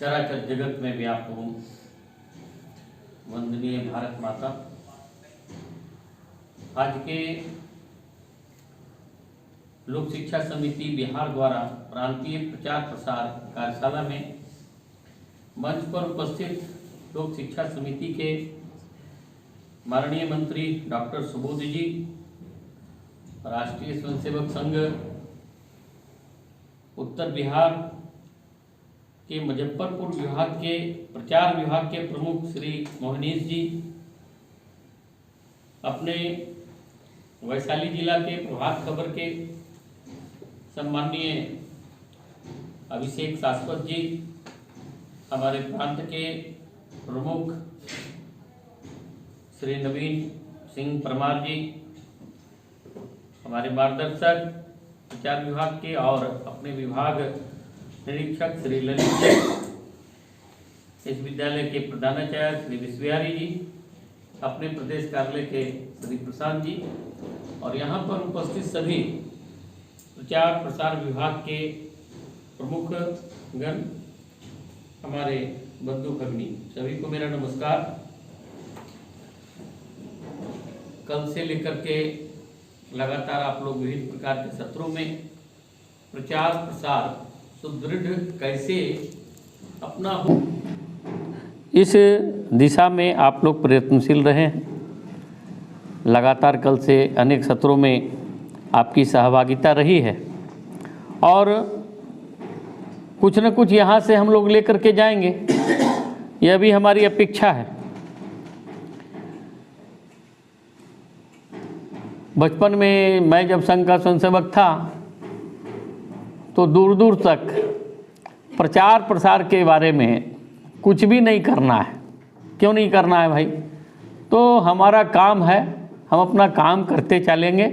चराचर जगत में व्याप्त हूँ। वंदनीय भारत माता, आज के लोक शिक्षा समिति बिहार द्वारा प्रांतीय प्रचार प्रसार कार्यशाला में मंच पर उपस्थित लोक शिक्षा समिति के माननीय मंत्री डॉक्टर सुबोध जी, राष्ट्रीय स्वयंसेवक संघ उत्तर बिहार के मुजफ्फरपुर विभाग के प्रचार विभाग के प्रमुख श्री मोहनीश जी, अपने वैशाली जिला के प्रभात खबर के सम्माननीय अभिषेक शाश्वत जी, हमारे प्रांत के प्रमुख श्री नवीन सिंह परमार जी, हमारे मार्गदर्शक प्रचार विभाग के और अपने विभाग निरीक्षक श्री ललित जी, इस विद्यालय के प्रधानाचार्य श्री विश्वविहारी जी, अपने प्रदेश कार्यालय के श्री प्रशांत जी और यहाँ पर उपस्थित सभी प्रचार प्रसार विभाग के प्रमुख गण, हमारे बंधु भगिनी, सभी को मेरा नमस्कार। कल से लेकर के लगातार आप लोग विभिन्न प्रकार के सत्रों में प्रचार प्रसार सुदृढ़ कैसे अपना हो, इस दिशा में आप लोग प्रयत्नशील रहे हैं। लगातार कल से अनेक सत्रों में आपकी सहभागिता रही है और कुछ न कुछ यहाँ से हम लोग लेकर के जाएंगे, यह भी हमारी अपेक्षा है। बचपन में मैं जब संघ का स्वयंसेवक था तो दूर दूर तक प्रचार प्रसार के बारे में कुछ भी नहीं करना है। क्यों नहीं करना है भाई? तो हमारा काम है, हम अपना काम करते चलेंगे,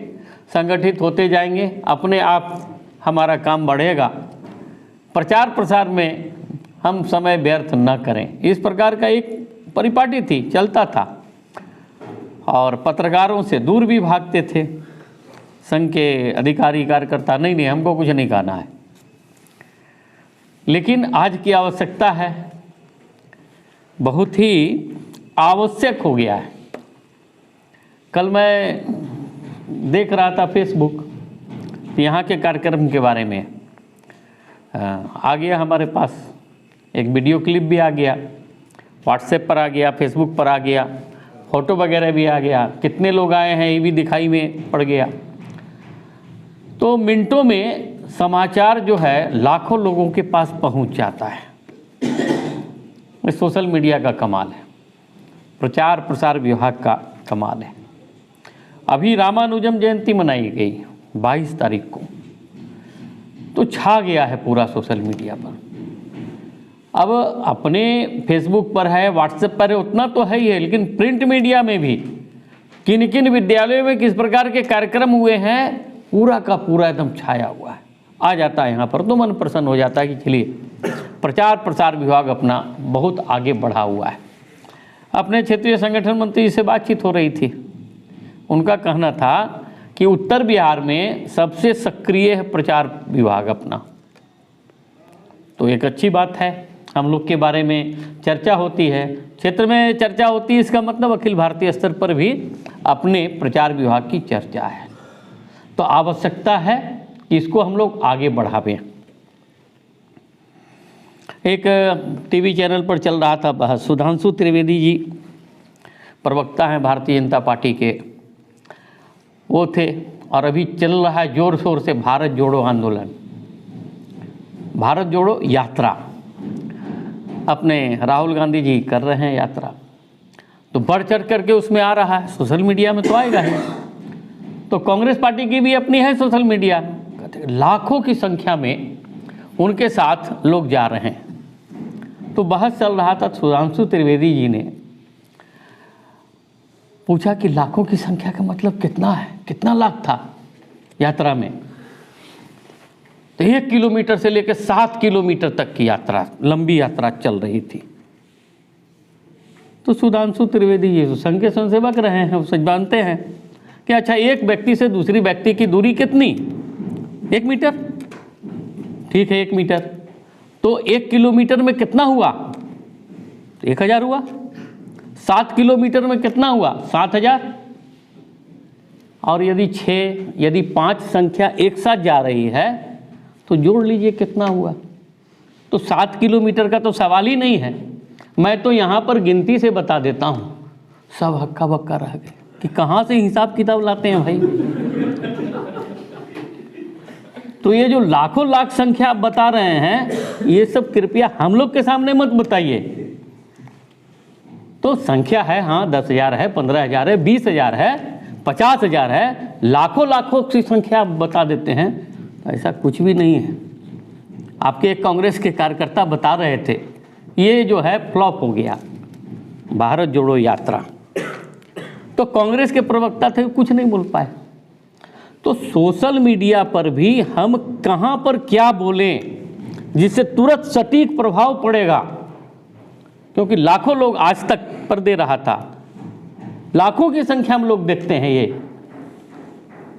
संगठित होते जाएंगे, अपने आप हमारा काम बढ़ेगा। प्रचार प्रसार में हम समय व्यर्थ न करें, इस प्रकार का एक परिपाटी थी, चलता था। और पत्रकारों से दूर भी भागते थे संघ के अधिकारी कार्यकर्ता, नहीं हमको कुछ नहीं कहना है। लेकिन आज की आवश्यकता है, बहुत ही आवश्यक हो गया है। कल मैं देख रहा था फेसबुक, यहाँ के कार्यक्रम के बारे में आ गया हमारे पास, एक वीडियो क्लिप भी आ गया, व्हाट्सएप पर आ गया, फेसबुक पर आ गया, फोटो वगैरह भी आ गया, कितने लोग आए हैं ये भी दिखाई में पड़ गया। तो मिनटों में समाचार जो है लाखों लोगों के पास पहुंच जाता है। ये सोशल मीडिया का कमाल है, प्रचार प्रसार विभाग का कमाल है। अभी रामानुजम जयंती मनाई गई 22 तारीख को, तो छा गया है पूरा सोशल मीडिया पर। अब अपने फेसबुक पर है, व्हाट्सएप पर है, उतना तो है ही है, लेकिन प्रिंट मीडिया में भी किन किन विद्यालयों में किस प्रकार के कार्यक्रम हुए हैं, पूरा का पूरा एकदम छाया हुआ है। आ जाता है यहाँ पर तो मन प्रसन्न हो जाता है कि चलिए प्रचार प्रसार विभाग अपना बहुत आगे बढ़ा हुआ है। अपने क्षेत्रीय संगठन मंत्री से बातचीत हो रही थी, उनका कहना था कि उत्तर बिहार में सबसे सक्रिय है प्रचार विभाग अपना। तो एक अच्छी बात है, हम लोग के बारे में चर्चा होती है, क्षेत्र में चर्चा होती है, इसका मतलब अखिल भारतीय स्तर पर भी अपने प्रचार विभाग की चर्चा है। तो आवश्यकता है कि इसको हम लोग आगे बढ़ावें। एक टीवी चैनल पर चल रहा था बहस, सुधांशु त्रिवेदी जी प्रवक्ता हैं भारतीय जनता पार्टी के, वो थे। और अभी चल रहा है जोर शोर से भारत जोड़ो आंदोलन, भारत जोड़ो यात्रा, अपने राहुल गांधी जी कर रहे हैं यात्रा, तो बढ़ चढ़ करके उसमें आ रहा है, सोशल मीडिया में तो आएगा ही। तो कांग्रेस पार्टी की भी अपनी है सोशल मीडिया, लाखों की संख्या में उनके साथ लोग जा रहे हैं। तो बहस चल रहा था, सुधांशु त्रिवेदी जी ने पूछा कि लाखों की संख्या का मतलब कितना है, कितना लाख था यात्रा में? तो 1 किलोमीटर से लेकर 7 किलोमीटर तक की यात्रा, लंबी यात्रा चल रही थी। तो सुधांशु त्रिवेदी जी तो संघ के स्वयंसेवक रहे हैं, वो जानते हैं कि अच्छा एक व्यक्ति से दूसरी व्यक्ति की दूरी कितनी, 1 मीटर, ठीक है 1 मीटर। तो 1 किलोमीटर में कितना हुआ? 1000 हुआ। 7 किलोमीटर में कितना हुआ? 7000। और यदि 5 संख्या एक साथ जा रही है तो जोड़ लीजिए कितना हुआ। तो 7 किलोमीटर का तो सवाल ही नहीं है। मैं तो यहाँ पर गिनती से बता देता हूँ, सब हक्का बक्का रह गए कि कहाँ से हिसाब किताब लाते हैं भाई। तो ये जो लाखों लाख संख्या आप बता रहे हैं, ये सब कृपया हम लोग के सामने मत बताइए। तो संख्या है, हाँ 10,000 है, 15,000 है, 20,000 है, 50,000 है, लाखों लाखों की संख्या आप बता देते हैं। तो ऐसा कुछ भी नहीं है। आपके एक कांग्रेस के कार्यकर्ता बता रहे थे, ये जो है फ्लॉप हो गया भारत जोड़ो यात्रा। तो कांग्रेस के प्रवक्ता थे, कुछ नहीं बोल पाए। तो सोशल मीडिया पर भी हम कहाँ पर क्या बोलें जिससे तुरंत सटीक प्रभाव पड़ेगा, क्योंकि लाखों लोग आज तक पर दे रहा था, लाखों की संख्या में लोग देखते हैं ये,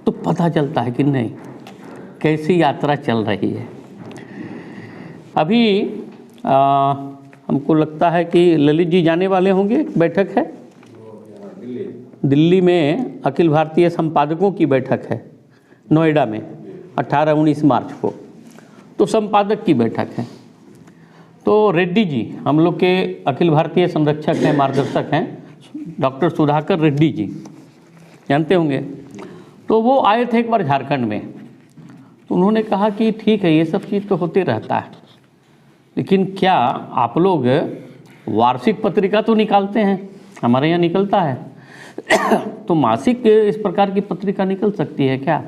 तो पता चलता है कि नहीं कैसी यात्रा चल रही है। अभी हमको लगता है कि ललित जी जाने वाले होंगे, बैठक है दिल्ली में, अखिल भारतीय संपादकों की बैठक है नोएडा में 18-19 मार्च को। तो संपादक की बैठक है। तो रेड्डी जी हम लोग के अखिल भारतीय संरक्षक हैं, मार्गदर्शक हैं, डॉक्टर सुधाकर रेड्डी जी, जानते होंगे। तो वो आए थे एक बार झारखंड में। तो उन्होंने कहा कि ठीक है ये सब चीज़ तो होते रहता है, लेकिन क्या आप लोग वार्षिक पत्रिका तो निकालते हैं, हमारे यहाँ निकलता है, तो मासिक इस प्रकार की पत्रिका निकल सकती है क्या?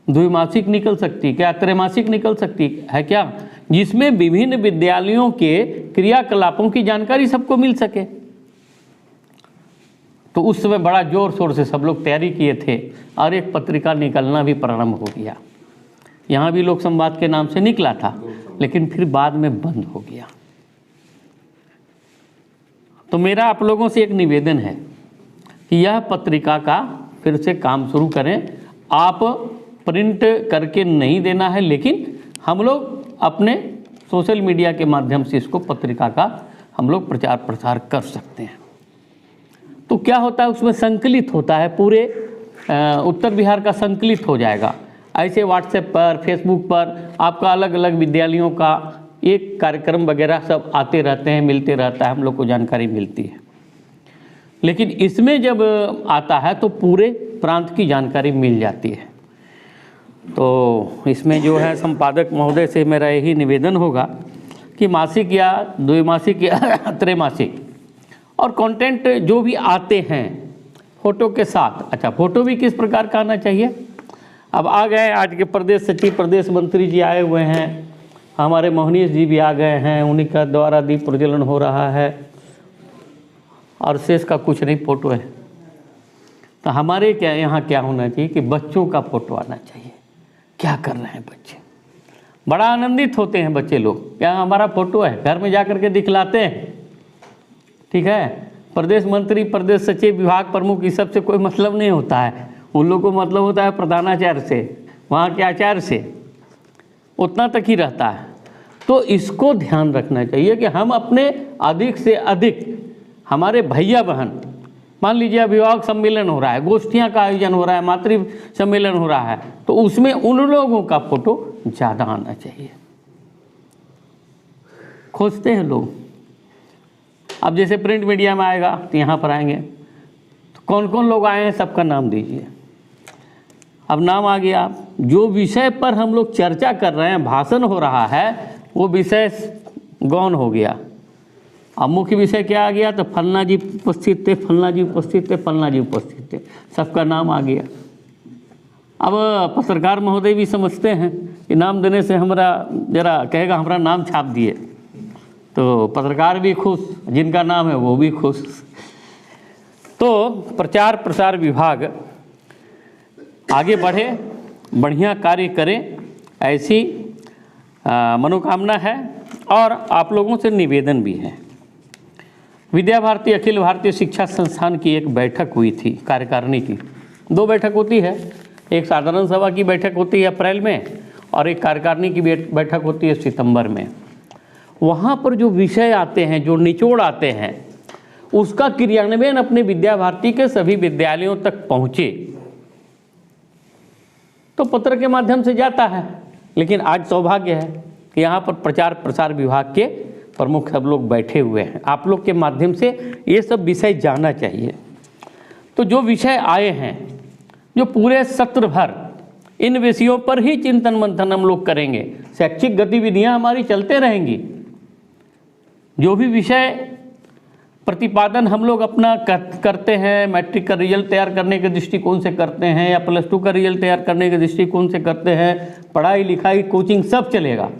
द्विमासिक निकल सकती क्या? त्रैमासिक निकल सकती है क्या? जिसमें विभिन्न विद्यालयों के क्रियाकलापों की जानकारी सबको मिल सके। तो उस समय बड़ा जोर शोर से सब लोग तैयारी किए थे और एक पत्रिका निकलना भी प्रारंभ हो गया। यहाँ भी लोक संवाद के नाम से निकला था, लेकिन फिर बाद में बंद हो गया। तो मेरा आप लोगों से एक निवेदन है कि यह पत्रिका का फिर से काम शुरू करें। आप प्रिंट करके नहीं देना है, लेकिन हम लोग अपने सोशल मीडिया के माध्यम से इसको पत्रिका का हम लोग प्रचार प्रसार कर सकते हैं। तो क्या होता है, उसमें संकलित होता है, पूरे उत्तर बिहार का संकलित हो जाएगा। ऐसे व्हाट्सएप पर, फेसबुक पर आपका अलग अलग विद्यालयों का एक कार्यक्रम वगैरह सब आते रहते हैं, मिलते रहता है, हम लोग को जानकारी मिलती है। लेकिन इसमें जब आता है तो पूरे प्रांत की जानकारी मिल जाती है। तो इसमें जो है संपादक महोदय से मेरा यही निवेदन होगा कि मासिक या द्विमासिक या त्रैमासिक, और कंटेंट जो भी आते हैं फोटो के साथ। अच्छा, फोटो भी किस प्रकार का आना चाहिए? अब आ गए आज के प्रदेश सचिव, प्रदेश मंत्री जी आए हुए हैं, हमारे मोहनीश जी भी आ गए हैं, उन्हीं का द्वारा दीप प्रज्वलन हो रहा है और शेष का कुछ नहीं फोटो है। तो हमारे क्या यहाँ क्या होना चाहिए कि बच्चों का फोटो आना चाहिए। क्या कर रहे हैं बच्चे, बड़ा आनंदित होते हैं बच्चे लोग, क्या हमारा फोटो है, घर में जा कर के दिखलाते हैं। ठीक है, प्रदेश मंत्री, प्रदेश सचिव, विभाग प्रमुख, इस सब से कोई मतलब नहीं होता है। उन लोगों को मतलब होता है प्रधानाचार्य से, वहाँ के आचार्य से, उतना तक ही रहता है। तो इसको ध्यान रखना चाहिए कि हम अपने अधिक से अधिक हमारे भैया बहन, मान लीजिए अभिभावक सम्मेलन हो रहा है, गोष्ठियाँ का आयोजन हो रहा है, मातृ सम्मेलन हो रहा है, तो उसमें उन लोगों का फोटो ज़्यादा आना चाहिए। खोजते हैं लोग। अब जैसे प्रिंट मीडिया में आएगा तो यहाँ पर आएंगे, तो कौन कौन लोग आए हैं सबका नाम दीजिए। अब नाम आ गया, जो विषय पर हम लोग चर्चा कर रहे हैं, भाषण हो रहा है, वो विषय गौण हो गया। अब मुख्य विषय क्या आ गया, तो फलना जी उपस्थित थे, फलना जी उपस्थित थे, फलना जी उपस्थित थे, सबका नाम आ गया। अब पत्रकार महोदय भी समझते हैं कि नाम देने से हमारा जरा कहेगा हमारा नाम छाप दिए, तो पत्रकार भी खुश, जिनका नाम है वो भी खुश। तो प्रचार प्रसार विभाग आगे बढ़े, बढ़िया कार्य करें, ऐसी मनोकामना है। और आप लोगों से निवेदन भी है। विद्या भारती अखिल भारतीय शिक्षा संस्थान की एक बैठक हुई थी, कार्यकारिणी की 2 बैठक होती है, एक साधारण सभा की बैठक होती है अप्रैल में, और एक कार्यकारिणी की बैठक होती है सितंबर में। वहाँ पर जो विषय आते हैं, जो निचोड़ आते हैं, उसका क्रियान्वयन अपने विद्या भारती के सभी विद्यालयों तक पहुँचे तो पत्र के माध्यम से जाता है। लेकिन आज सौभाग्य है कि यहाँ पर प्रचार प्रसार विभाग के प्रमुख सब लोग बैठे हुए हैं, आप लोग के माध्यम से ये सब विषय जाना चाहिए। तो जो विषय आए हैं, जो पूरे सत्र भर इन विषयों पर ही चिंतन मंथन हम लोग करेंगे, शैक्षिक गतिविधियां हमारी चलते रहेंगी। जो भी विषय प्रतिपादन हम लोग अपना करते हैं, मैट्रिक का रिजल्ट तैयार करने के दृष्टिकोण से करते हैं या +2 का रिजल्ट तैयार करने के दृष्टिकोण से करते हैं, पढ़ाई लिखाई कोचिंग सब चलेगा।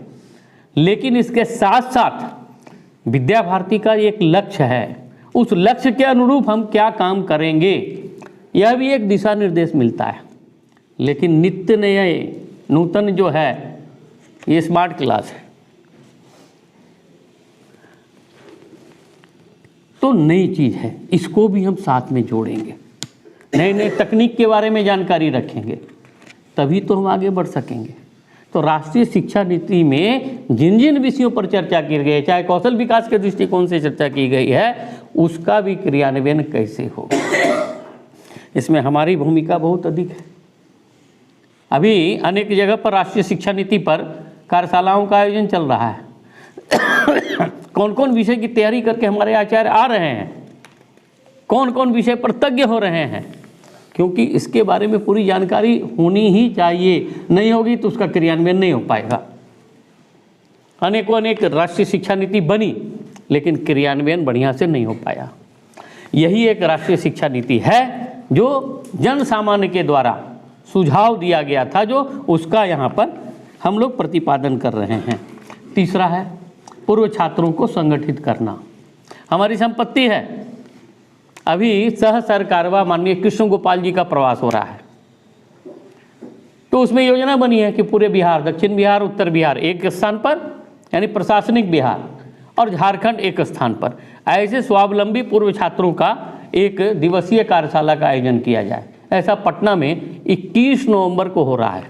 लेकिन इसके साथ साथ विद्या भारती का एक लक्ष्य है, उस लक्ष्य के अनुरूप हम क्या काम करेंगे, यह भी एक दिशा निर्देश मिलता है। लेकिन नित्य नए नूतन जो है ये स्मार्ट क्लास है, तो नई चीज़ है, इसको भी हम साथ में जोड़ेंगे, नए नए तकनीक के बारे में जानकारी रखेंगे, तभी तो हम आगे बढ़ सकेंगे। तो राष्ट्रीय शिक्षा नीति में जिन जिन विषयों पर चर्चा की गई है, चाहे कौशल विकास के दृष्टिकोण से चर्चा की गई है, उसका भी क्रियान्वयन कैसे होगा, इसमें हमारी भूमिका बहुत अधिक है। अभी अनेक जगह पर राष्ट्रीय शिक्षा नीति पर कार्यशालाओं का आयोजन चल रहा है। कौन कौन विषय की तैयारी करके हमारे आचार्य आ रहे हैं, कौन कौन विषय पर तज्ञ हो रहे हैं, क्योंकि इसके बारे में पूरी जानकारी होनी ही चाहिए, नहीं होगी तो उसका क्रियान्वयन नहीं हो पाएगा। अनेक राष्ट्रीय शिक्षा नीति बनी लेकिन क्रियान्वयन बढ़िया से नहीं हो पाया। यही एक राष्ट्रीय शिक्षा नीति है जो जन सामान्य के द्वारा सुझाव दिया गया था, जो उसका यहाँ पर हम लोग प्रतिपादन कर रहे हैं। तीसरा है पूर्व छात्रों को संगठित करना। हमारी संपत्ति है। अभी सह सरकारवा माननीय कृष्ण गोपाल जी का प्रवास हो रहा है, तो उसमें योजना बनी है कि पूरे बिहार, दक्षिण बिहार, उत्तर बिहार एक स्थान पर यानी प्रशासनिक बिहार, और झारखंड एक स्थान पर ऐसे स्वावलंबी पूर्व छात्रों का एक दिवसीय कार्यशाला का आयोजन किया जाए। ऐसा पटना में 21 नवंबर को हो रहा है।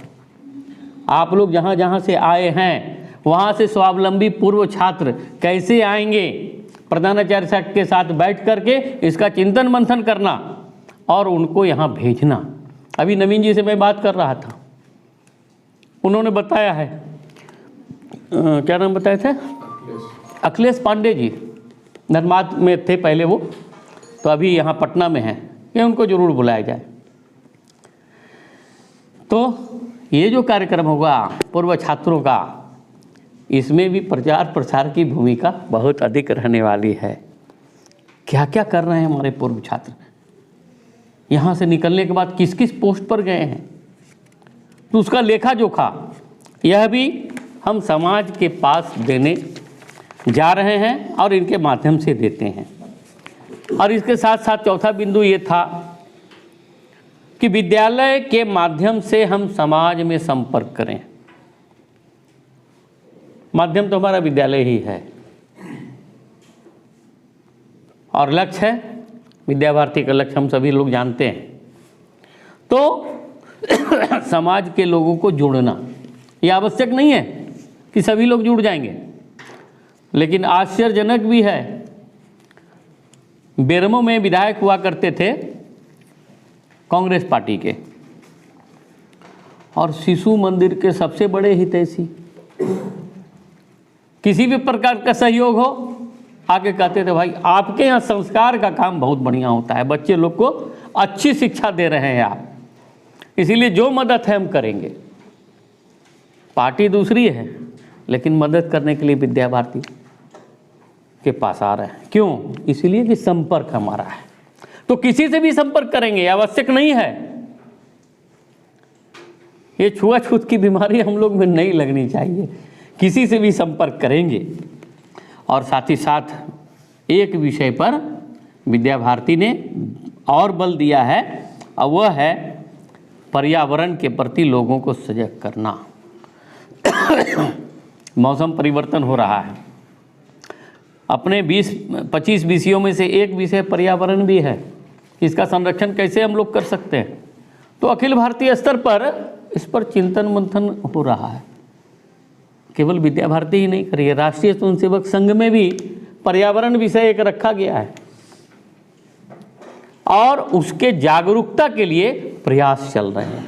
आप लोग जहाँ जहाँ से आए हैं वहाँ से स्वावलंबी पूर्व छात्र कैसे आएंगे, प्रधानाचार्य के साथ बैठ करके इसका चिंतन मंथन करना और उनको यहाँ भेजना। अभी नवीन जी से मैं बात कर रहा था, उन्होंने बताया है, क्या नाम बताए थे, अखिलेश पांडे जी, धनबाद में थे पहले वो, तो अभी यहाँ पटना में हैं, कि उनको जरूर बुलाया जाए। तो ये जो कार्यक्रम होगा पूर्व छात्रों का, इसमें भी प्रचार प्रसार की भूमिका बहुत अधिक रहने वाली है। क्या क्या कर रहे हैं हमारे पूर्व छात्र, यहाँ से निकलने के बाद किस किस पोस्ट पर गए हैं, तो उसका लेखा जोखा यह भी हम समाज के पास देने जा रहे हैं और इनके माध्यम से देते हैं। और इसके साथ साथ चौथा बिंदु ये था कि विद्यालय के माध्यम से हम समाज में संपर्क करें। माध्यम तो हमारा विद्यालय ही है और लक्ष्य है विद्या भारती का लक्ष्य हम सभी लोग जानते हैं। तो समाज के लोगों को जोड़ना ये आवश्यक नहीं है कि सभी लोग जुड़ जाएंगे, लेकिन आश्चर्यजनक भी है। बेरमो में विधायक हुआ करते थे कांग्रेस पार्टी के, और शिशु मंदिर के सबसे बड़े हितैषी, किसी भी प्रकार का सहयोग हो आके कहते थे भाई आपके यहाँ संस्कार का काम बहुत बढ़िया होता है, बच्चे लोग को अच्छी शिक्षा दे रहे हैं आप, इसीलिए जो मदद है हम करेंगे। पार्टी दूसरी है लेकिन मदद करने के लिए विद्या भारती के पास आ रहे हैं। क्यों? इसीलिए कि संपर्क हमारा है। तो किसी से भी संपर्क करेंगे, आवश्यक नहीं है। ये छुआछूत की बीमारी हम लोग में नहीं लगनी चाहिए, किसी से भी संपर्क करेंगे। और साथ ही साथ एक विषय पर विद्या भारती ने और बल दिया है, और वह है पर्यावरण के प्रति लोगों को सजग करना। मौसम परिवर्तन हो रहा है, अपने 20-25 विषयों में से एक विषय पर्यावरण भी है। इसका संरक्षण कैसे हम लोग कर सकते हैं, तो अखिल भारतीय स्तर पर इस पर चिंतन मंथन हो रहा है। केवल विद्या भारती ही नहीं कर रही है, राष्ट्रीय स्वयंसेवक संघ में भी पर्यावरण विषय एक रखा गया है और उसके जागरूकता के लिए प्रयास चल रहे हैं।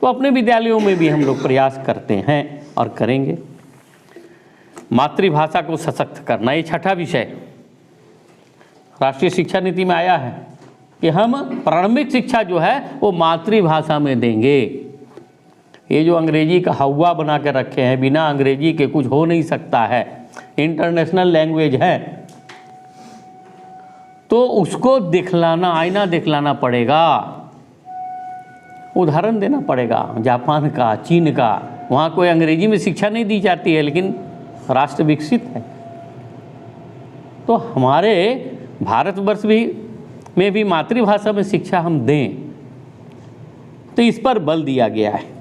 तो अपने विद्यालयों में भी हम लोग प्रयास करते हैं और करेंगे। मातृभाषा को सशक्त करना, ये छठा विषय राष्ट्रीय शिक्षा नीति में आया है कि हम प्रारंभिक शिक्षा जो है वो मातृभाषा में देंगे। ये जो अंग्रेजी का हवा बना के रखे हैं, बिना अंग्रेजी के कुछ हो नहीं सकता है, इंटरनेशनल लैंग्वेज है, तो उसको दिखलाना, आईना दिखलाना पड़ेगा, उदाहरण देना पड़ेगा। जापान का, चीन का, वहाँ कोई अंग्रेजी में शिक्षा नहीं दी जाती है, लेकिन राष्ट्र विकसित है। तो हमारे भारतवर्ष में भी मातृभाषा में शिक्षा हम दें, तो इस पर बल दिया गया है।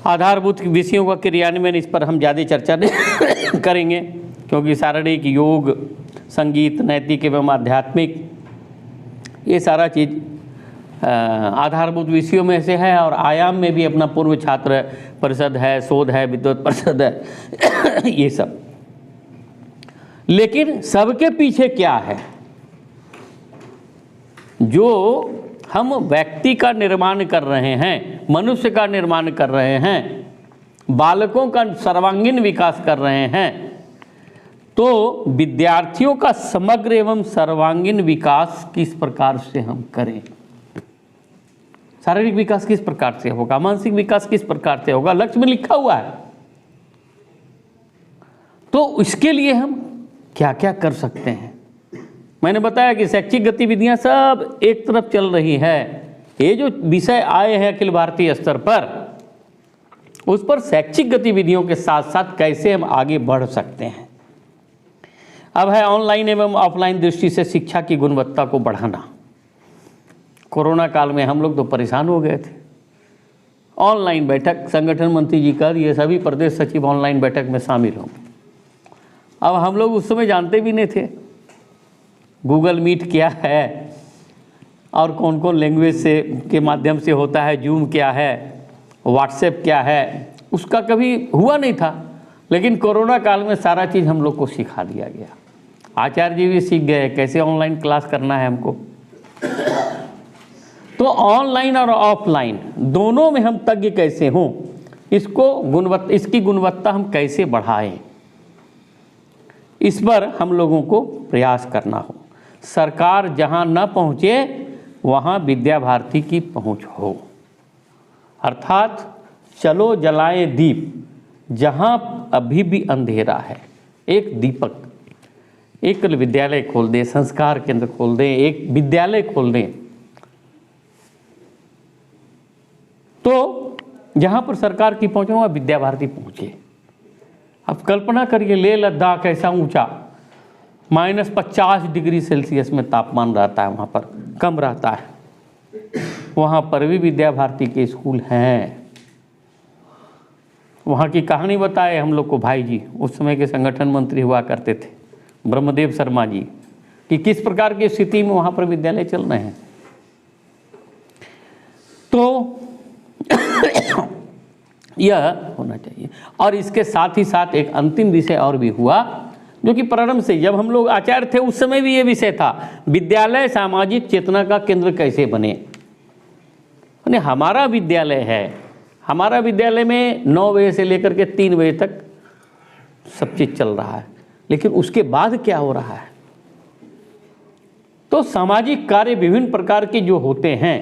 आधारभूत विषयों का क्रियान्वयन, इस पर हम ज़्यादा चर्चा नहीं करेंगे, क्योंकि शारीरिक, योग, संगीत, नैतिक एवं आध्यात्मिक, ये सारा चीज़ आधारभूत विषयों में से है। और आयाम में भी अपना पूर्व छात्र परिषद है, शोध है, विद्वत परिषद है, ये सब। लेकिन सबके पीछे क्या है? जो हम व्यक्ति का निर्माण कर रहे हैं, मनुष्य का निर्माण कर रहे हैं, बालकों का सर्वांगीण विकास कर रहे हैं, तो विद्यार्थियों का समग्र एवं सर्वांगीण विकास किस प्रकार से हम करें? शारीरिक विकास किस प्रकार से होगा, मानसिक विकास किस प्रकार से होगा, लक्ष्य में लिखा हुआ है। तो इसके लिए हम क्या क्या कर सकते हैं? मैंने बताया कि शैक्षिक गतिविधियां सब एक तरफ चल रही है। ये जो विषय आए हैं अखिल भारतीय स्तर पर, उस पर शैक्षिक गतिविधियों के साथ साथ कैसे हम आगे बढ़ सकते हैं। अब है ऑनलाइन एवं ऑफलाइन दृष्टि से शिक्षा की गुणवत्ता को बढ़ाना। कोरोना काल में हम लोग तो परेशान हो गए थे। ऑनलाइन बैठक, संगठन मंत्री जी का ये सभी प्रदेश सचिव ऑनलाइन बैठक में शामिल होंगे। अब हम लोग उस समय जानते भी नहीं थे गूगल मीट क्या है और कौन कौन लैंग्वेज से के माध्यम से होता है, जूम क्या है, व्हाट्सएप क्या है, उसका कभी हुआ नहीं था। लेकिन कोरोना काल में सारा चीज़ हम लोग को सिखा दिया गया। आचार्य जी भी सीख गए कैसे ऑनलाइन क्लास करना है हमको। तो ऑनलाइन और ऑफलाइन दोनों में हम तज्ञ कैसे हों, इसकी गुणवत्ता हम कैसे बढ़ाएं, इस पर हम लोगों को प्रयास करना हो। सरकार जहां न पहुंचे वहां विद्या भारती की पहुंच हो। अर्थात चलो जलाएं दीप जहां अभी भी अंधेरा है। एक दीपक, एक विद्यालय खोल दें, संस्कार केंद्र खोल दें, एक विद्यालय खोल दें, तो जहां पर सरकार की पहुंच वहां विद्या भारती पहुंचे। अब कल्पना करिए, लेह लद्दाख ऐसा ऊंचा, -50 डिग्री सेल्सियस में तापमान रहता है, वहाँ पर कम रहता है, वहाँ पर भी विद्या भारती के स्कूल हैं। वहाँ की कहानी बताए हम लोग को भाई जी, उस समय के संगठन मंत्री हुआ करते थे, ब्रह्मदेव शर्मा जी, कि किस प्रकार की स्थिति में वहाँ पर विद्यालय चल रहे हैं। तो यह होना चाहिए। और इसके साथ ही साथ एक अंतिम विषय और भी हुआ, जो कि प्रारंभ से जब हम लोग आचार्य थे उस समय भी ये विषय था, विद्यालय सामाजिक चेतना का केंद्र कैसे बने। यानी हमारा विद्यालय है, हमारा विद्यालय में 9 बजे से लेकर के 3 बजे तक सब चीज़ चल रहा है, लेकिन उसके बाद क्या हो रहा है। तो सामाजिक कार्य विभिन्न प्रकार के जो होते हैं,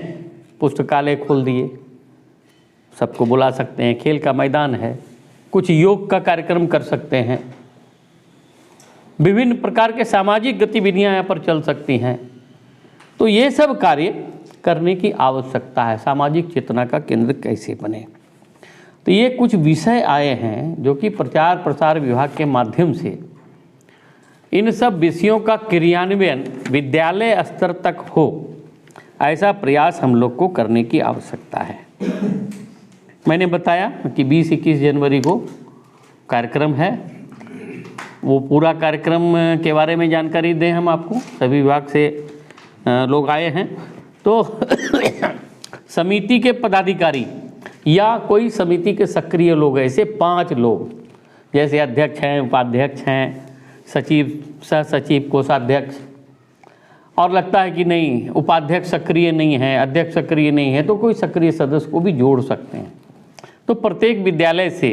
पुस्तकालय खोल दिए, सबको बुला सकते हैं, खेल का मैदान है, कुछ योग का कार्यक्रम कर सकते हैं, विभिन्न प्रकार के सामाजिक गतिविधियां यहाँ पर चल सकती हैं। तो ये सब कार्य करने की आवश्यकता है। सामाजिक चेतना का केंद्र कैसे बने, तो ये कुछ विषय आए हैं जो कि प्रचार प्रसार विभाग के माध्यम से इन सब विषयों का क्रियान्वयन विद्यालय स्तर तक हो, ऐसा प्रयास हम लोग को करने की आवश्यकता है। मैंने बताया कि 20-21 जनवरी को कार्यक्रम है, वो पूरा कार्यक्रम के बारे में जानकारी दें हम आपको। सभी विभाग से लोग आए हैं। तो समिति के पदाधिकारी या कोई समिति के सक्रिय लोग, ऐसे 5 लोग, जैसे अध्यक्ष हैं, उपाध्यक्ष हैं, सचिव, सह सचिव, कोषाध्यक्ष, और लगता है कि नहीं उपाध्यक्ष सक्रिय नहीं है, अध्यक्ष सक्रिय नहीं है, तो कोई सक्रिय सदस्य को भी जोड़ सकते हैं। तो प्रत्येक विद्यालय से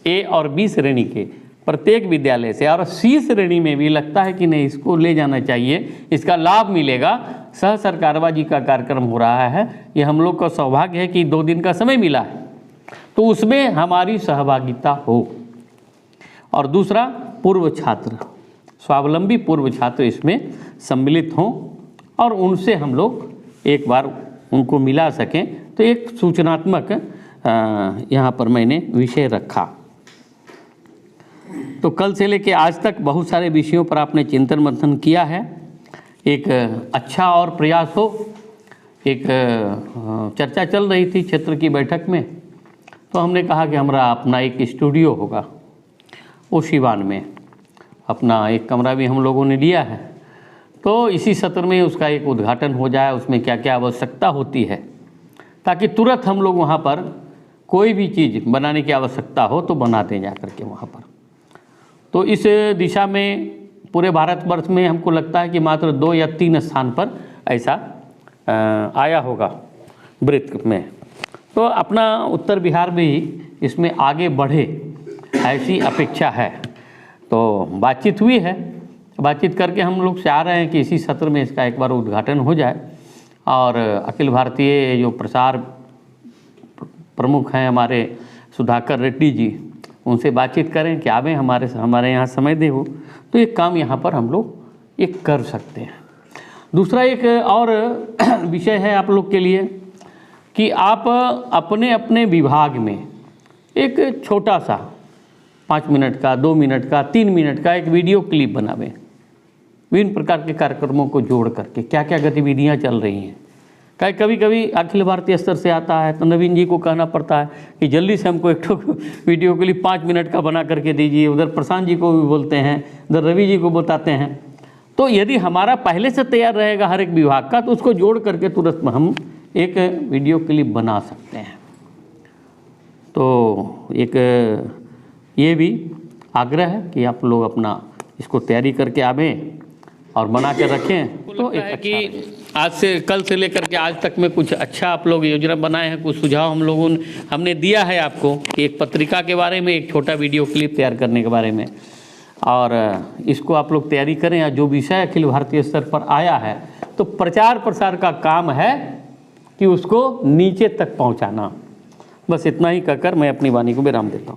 ए और बी श्रेणी के प्रत्येक विद्यालय से और सी श्रेणी में भी लगता है कि नहीं इसको ले जाना चाहिए, इसका लाभ मिलेगा, सह सरकारवाजी का कार्यक्रम हो रहा है, ये हम लोग का सौभाग्य है कि 2 दिन का समय मिला है, तो उसमें हमारी सहभागिता हो। और दूसरा, पूर्व छात्र, स्वावलंबी पूर्व छात्र इसमें सम्मिलित हों और उनसे हम लोग एक बार उनको मिला सकें, तो एक सूचनात्मक यहाँ पर मैंने विषय रखा। तो कल से लेकर आज तक बहुत सारे विषयों पर आपने चिंतन मंथन किया है, एक अच्छा और प्रयास हो। एक चर्चा चल रही थी क्षेत्र की बैठक में, तो हमने कहा कि हमारा अपना एक स्टूडियो होगा, वो सिवान में अपना एक कमरा भी हम लोगों ने लिया है, तो इसी सत्र में उसका एक उद्घाटन हो जाए, उसमें क्या क्या आवश्यकता होती है, ताकि तुरंत हम लोग वहाँ पर कोई भी चीज़ बनाने की आवश्यकता हो तो बना दें जा करके वहाँ पर। तो इस दिशा में पूरे भारतवर्ष में हमको लगता है कि मात्र 2 या 3 स्थान पर ऐसा आया होगा वृत्त में। तो अपना उत्तर बिहार भी इसमें आगे बढ़े ऐसी अपेक्षा है। तो बातचीत हुई है, बातचीत करके हम लोग चाह रहे हैं कि इसी सत्र में इसका एक बार उद्घाटन हो जाए और अखिल भारतीय जो प्रसार प्रमुख हैं हमारे सुधाकर रेड्डी जी, उनसे बातचीत करें कि आवें हमारे यहाँ समय दे हो, तो एक काम यहाँ पर हम लोग एक कर सकते हैं। दूसरा एक और विषय है आप लोग के लिए कि आप अपने अपने विभाग में एक छोटा सा 5 मिनट का, 2 मिनट का, 3 मिनट का एक वीडियो क्लिप बनावें, विभिन्न प्रकार के कार्यक्रमों को जोड़ करके क्या क्या गतिविधियाँ चल रही हैं। कभी कभी अखिल भारतीय स्तर से आता है तो नवीन जी को कहना पड़ता है कि जल्दी से हमको एक वीडियो क्लिप 5 मिनट का बना करके दीजिए, उधर प्रशांत जी को भी बोलते हैं, उधर रवि जी को बताते हैं। तो यदि हमारा पहले से तैयार रहेगा हर एक विभाग का, तो उसको जोड़ करके तुरंत हम एक वीडियो क्लिप बना सकते हैं। तो एक ये भी आग्रह है कि आप लोग अपना इसको तैयारी करके आवें और बना के रखें। तो एक कि आज से कल से लेकर के आज तक में कुछ अच्छा आप लोग योजना बनाए हैं, कुछ सुझाव हमने दिया है आपको कि एक पत्रिका के बारे में एक छोटा वीडियो क्लिप तैयार करने के बारे में, और इसको आप लोग तैयारी करें। या जो विषय अखिल भारतीय स्तर पर आया है तो प्रचार प्रसार का काम है कि उसको नीचे तक पहुंचाना। बस इतना ही कहकर मैं अपनी वाणी को विराम देता हूँ।